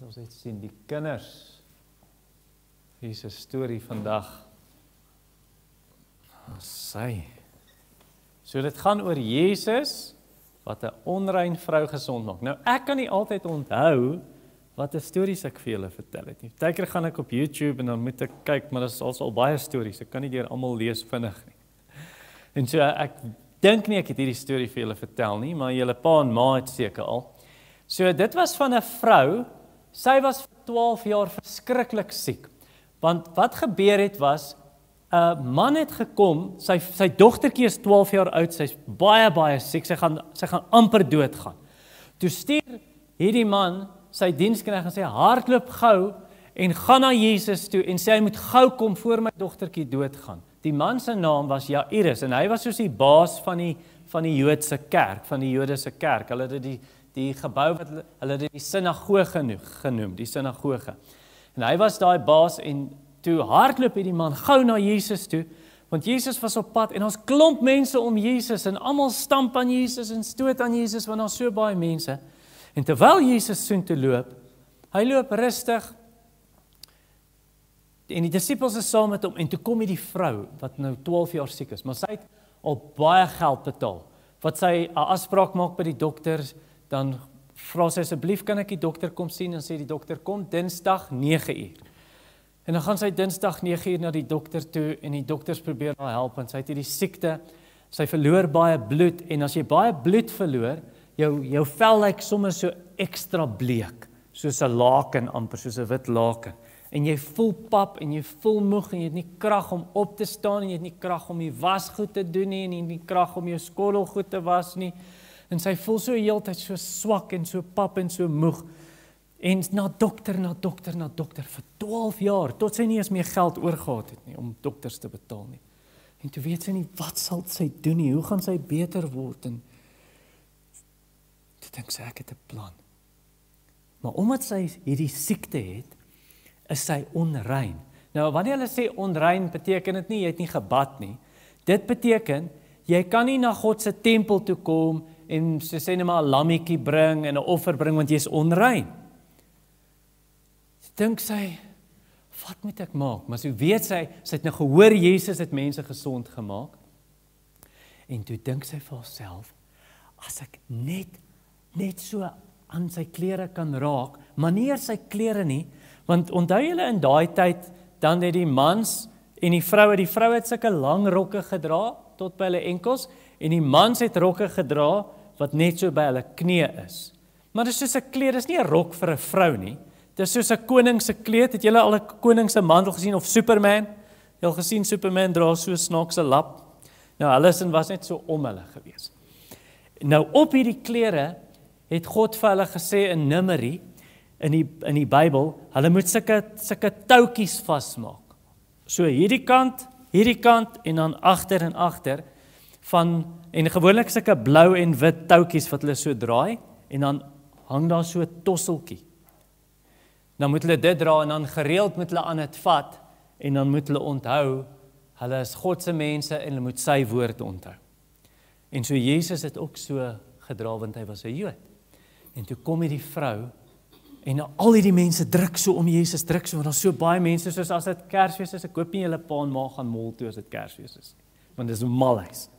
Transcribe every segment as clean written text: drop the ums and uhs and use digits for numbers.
ons net sien, die kinders, hier is 'n storie vandag, sy. So dit gaan oor Jesus, wat 'n onrein vrou gesond maak. Nou ek kan nie altyd onthou, wat 'n stories ek vir julle vertel het nie. Partykeer gaan ek op YouTube en dan moet ek kyk, maar dit is al baie stories, ek kan nie deur almal lees vinnig nie. En so ek dink nie ek het hierdie storie vir julle vertel nie, maar julle pa en ma het seker al. So dit was van 'n vrou, sy was vir 12 jaar verskriklik siek. Want wat gebeur het was, 'n man het gekom, sy dogtertjie is 12 jaar oud, sy's baie siek, sy gaan amper doodgaan. Toe stuur hierdie man sy diensknegt en sê, hardloop gou en gaan na Jesus toe en sê hy moet gou kom voor my dogtertjie doodgaan. Die man se naam was Jairus en hy was soos die baas van die Joodse kerk, van die Jodese kerk. Hulle het die gebou wat hulle het die sinagoge genoem, die sinagoge. En hy was daai baas en toe hardloop hierdie man gou na Jesus toe, want Jesus was op pad en ons klomp mense om Jesus en almal stamp aan Jesus en stoot aan Jesus want daar's so baie mense. En terwyl Jesus soontoe loop, hy loop rustig en die disippels is saam met hom en toe kom hierdie vrou wat nou 12 jaar siek is, maar sy het al baie geld betaal. Wat sy 'n afspraak maak by die dokters, dan vra sy asseblief kan ek die dokter kom sien en sê die dokter kom Dinsdag 9 uur. En dan gaan sy Dinsdag 9 uur na die dokter toe en die dokters probeer haar help want sy het hierdie siekte, sy verloor baie bloed en as jy baie bloed verloor, jou vel lyk sommer so ekstra bleek, soos 'n laken amper, soos 'n wit laken. En jy voel pap en jy voel moeg en jy het nie krag om op te staan en jy het nie krag om die wasgoed te doen nie en jy het nie krag om jou skottelgoed te was nie. En sy voel so heeltyd so swak en so pap en so moeg. En na dokter vir 12 jaar, tot sy nie eens meer geld oorgehad het nie, om dokters te betaal nie. En toe weet sy nie, wat sal sy doen nie, hoe gaan sy beter word? En toe dink sy, ek het 'n plan. Maar omdat sy hierdie siekte het, is sy onrein. Nou, wanneer hulle sê onrein, beteken dit nie, jy het nie gebad nie. Dit beteken, jy kan nie na God se tempel toe kom, en so sê net maar 'n lammetjie bring, en 'n offer bring, want jy is onrein. Dink sy, wat moet ek maak? Maar so weet sy het nou gehoor, Jesus het mense gesond gemaak, en toe dink sy vir haarself, as ek net so aan sy klere kan raak, maar nie eers sy klere nie, want onthou julle in daai tyd, dan het die mans en die vrou het sulke lang rokke gedra, tot by hulle enkels, en die mans het rokke gedra, wat net so by hulle knie is. Maar dit is soos 'n kleed, dit is nie 'n rok vir 'n vrou nie, dit is soos 'n koning se kleed, het julle al 'n koning se mantel gesien, of Superman? Jy al gesien, Superman dra so 'n snaakse lap? Nou, hulle was net so om hulle gewees. Nou, op hierdie klere, het God vir hulle gesê in Numeri, in die Bybel, hulle moet sulke toutjies vasmaak. So hierdie kant, en dan agter en agter, en gewoonlik sulke blou en wit toutjies wat hulle so draai, en dan hang daar so 'n tosseltjie. Dan moet hulle dit dra, en dan gereeld moet hulle aan dit vat, en dan moet hulle onthou, hulle is God se mense, en hulle moet sy woord onthou. En so Jesus het ook so gedra, want hy was 'n Jood. En toe kom hierdie vrou, en al hierdie mense druk so om Jesus, want daar is so baie mense, soos as dit Kersfees is, ek hoop nie julle pa en ma gaan mol toe as dit Kersfees is, want dit is 'n malhuis.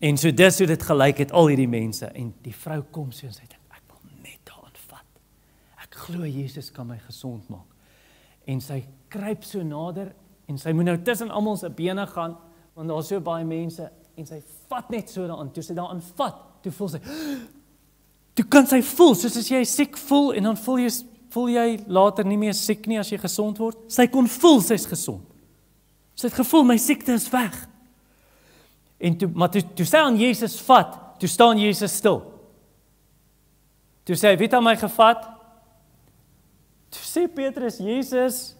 En so dis hoe dit gelyk het, al hierdie mense, en die vrou kom so en sy dink, ek wil net daarin vat. Ek glo Jesus kan my gesond maak. En sy kruip so nader, en sy moet nou tussen almal se bene gaan, want daar is so baie mense, en sy vat net so daaraan, toe sy daaraan vat, toe voel sy, toe kan sy voel, soos as jy siek voel, en dan voel jy later nie meer siek nie, as jy gesond word, sy kon voel, sy is gesond. Sy het gevoel, my siekte is weg. En maar toe sy aan Jesus vat, toe staan Jesus stil. Toe sê hy, wie het aan my gevat? Toe sê Petrus, Jesus,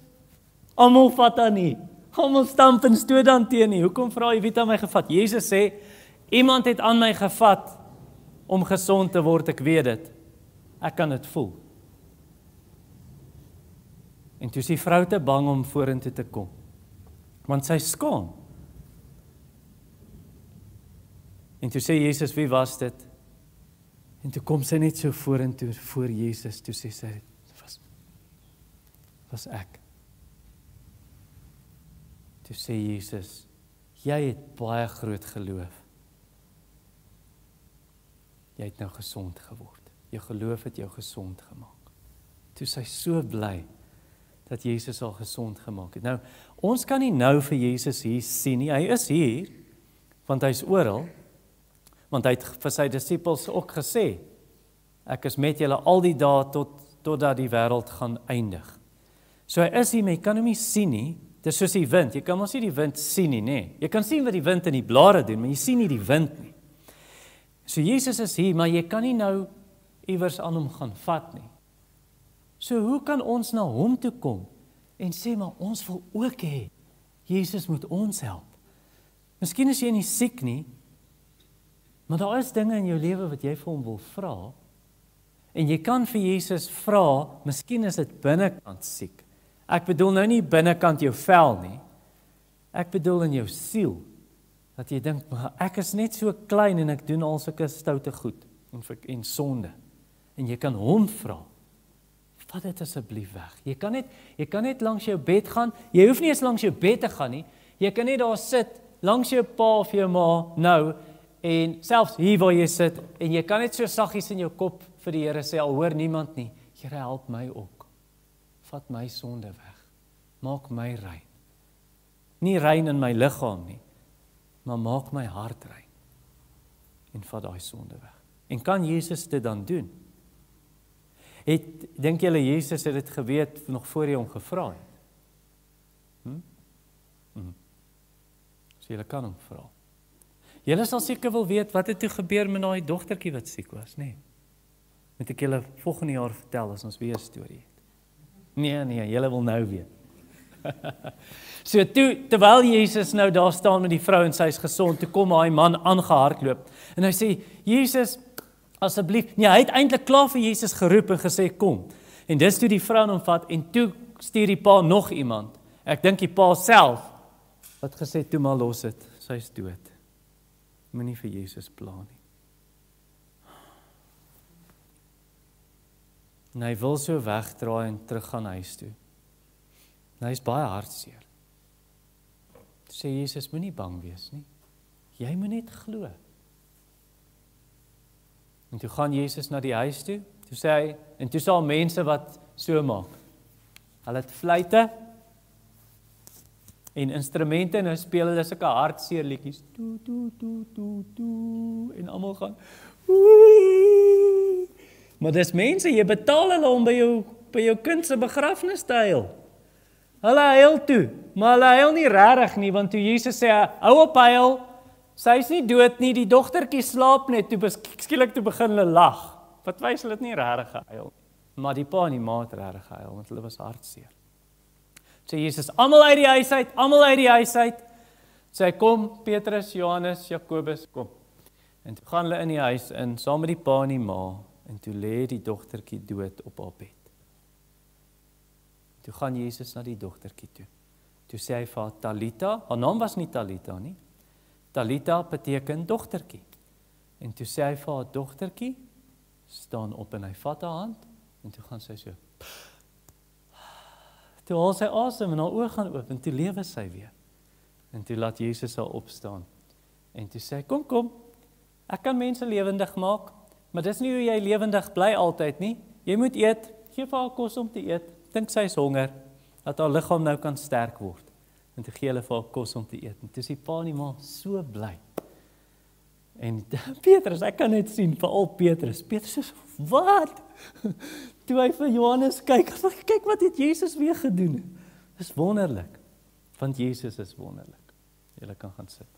almal vat aan nie, almal stamp en stoot aan teen nie, hoekom vra jy, wie het aan my gevat? Jesus sê, iemand het aan my gevat, om gesond te word, ek weet dit, ek kan dit voel. En toe is die vrou te bang om vorentoe te kom, want sy skaam. En toe sê Jesus, wie was dit? En toe kom sy net so vorentoe, voor Jesus, toe sê sy, dit was was ek. Toe sê Jesus, jy het baie groot geloof. Jy het nou gesond geword. Jou geloof het jou gesond gemaak. Toe is hy so bly dat Jesus al gesond gemaak het. Nou, ons kan nie nou vir Jesus hier sien nie. Hy is hier, want hy is oral. Want hy het vir sy disippels ook gesê, ek is met julle al die dae totdat die wêreld gaan eindig. So hy is hier, maar jy kan hom nie sien nie. Dit is soos die wind. Jy kan mos nie die wind sien nie, nê? Jy kan sien wat die wind in die blare doen, maar jy sien nie die wind nie. So Jesus is hier, maar jy kan nie nou iewers aan hom gaan vat nie. So hoe kan ons na hom toe kom en sê, maar ons wil ook hê, Jesus moet ons help. Miskien is jy nie siek nie, maar daar is dinge in jou lewe wat jy vir hom wil vra, en jy kan vir Jesus vra, miskien is dit binnekant siek. Ek bedoel nou nie binnekant jou vel nie, ek bedoel in jou siel, dat jy dink, maar ek is net so klein en ek doen al sulke stoute goed en sonde, en jy kan hom vra, vat dit asseblief weg. Jy kan net langs jou bed gaan, jy hoef nie eens langs jou bed te gaan nie, jy kan net daar sit, langs jou pa of jou ma, nou, en selfs hier waar jy sit, en jy kan net so saggies in jou kop vir die Here sê, al hoor niemand nie, Here help my ook, vat my sonde weg, maak my rein, nie rein in my liggaam nie, maar maak my hart rein, en vat daai sonde weg. En kan Jesus dit dan doen? Dink julle Jesus het dit geweet nog voor hy hom gevra het? So julle kan hom vra. Julle sal seker wil weet wat het toe gebeur met daai dogtertjie wat siek was, nê? Moet ek julle volgende jaar vertel as ons weer 'n storie het. Nee, julle wil nou weet. So terwyl Jesus nou daar staan met die vrou en sy is gesond, toe kom hy man aangehardloop en hy sê, Jesus, asseblief, nee, hy het eintlik klaar vir Jesus geroep en gesê, kom. En dis toe die vrou hom vat en toe stuur die pa nog iemand. Ek dink die pa self wat gesê, toe maar los het, sy is dood. Moenie vir Jesus pla nie. En hy wil so wegdraai en terug gaan huis toe. En hy is baie hartseer. Sê Jesus, moenie bang wees nie. Jy moet net glo. En toe gaan Jesus na die huis toe. Toe sê hy, en toe sal mense wat so maak. Hulle het fluite en instrumente en nou speel hulle sulke hartseer liedjies. En almal gaan. Maar dis mense, jy betaal hulle om by jou kind se begrafnis te huil. Hulle huil toe, maar hulle huil nie regtig nie, want toe Jesus sê, hou op huil, sy is nie dood nie, die dogtertjie slaap net, toe skielik toe begin hulle lag. Wat wys hulle het nie regtig gehuil. Maar die pa en die ma het regtig gehuil, want hulle was hartseer. Sê Jesus, almal uit die huis uit, almal uit die huis uit. Sê kom, Petrus, Johannes, Jakobus, kom. En toe gaan hulle in die huis in, saam met die pa en die ma, en toe lê die dogtertjie dood op haar bed. Toe gaan Jesus na die dogtertjie toe. Toe sê hy vir haar, Talita, haar naam was nie Talita nie. Talita beteken dogtertjie. En toe sê hy vir haar, dogtertjie, staan op en hy vat haar hand, en toe gaan sy so. Toe haal sy asem en haar oë gaan oop, en toe lewe sy weer. En toe laat Jesus haar opstaan. En toe sê hy, kom, ek kan mense lewendig maak, maar dis nie hoe jy lewendig bly altyd nie. Jy moet eet, gee vir haar kos om te eet. Dink sy is honger, dat haar liggaam nou kan sterk word. En toe gee hulle vir haar kos om te eet. En toe is die pa en die ma so bly. En Petrus, ek kan net sien, veral Petrus. Petrus is, wat? Toe hy vir Johannes kyk wat het Jesus weer gedoen. Dis wonderlik, want Jesus is wonderlik. Julle kan gaan sit.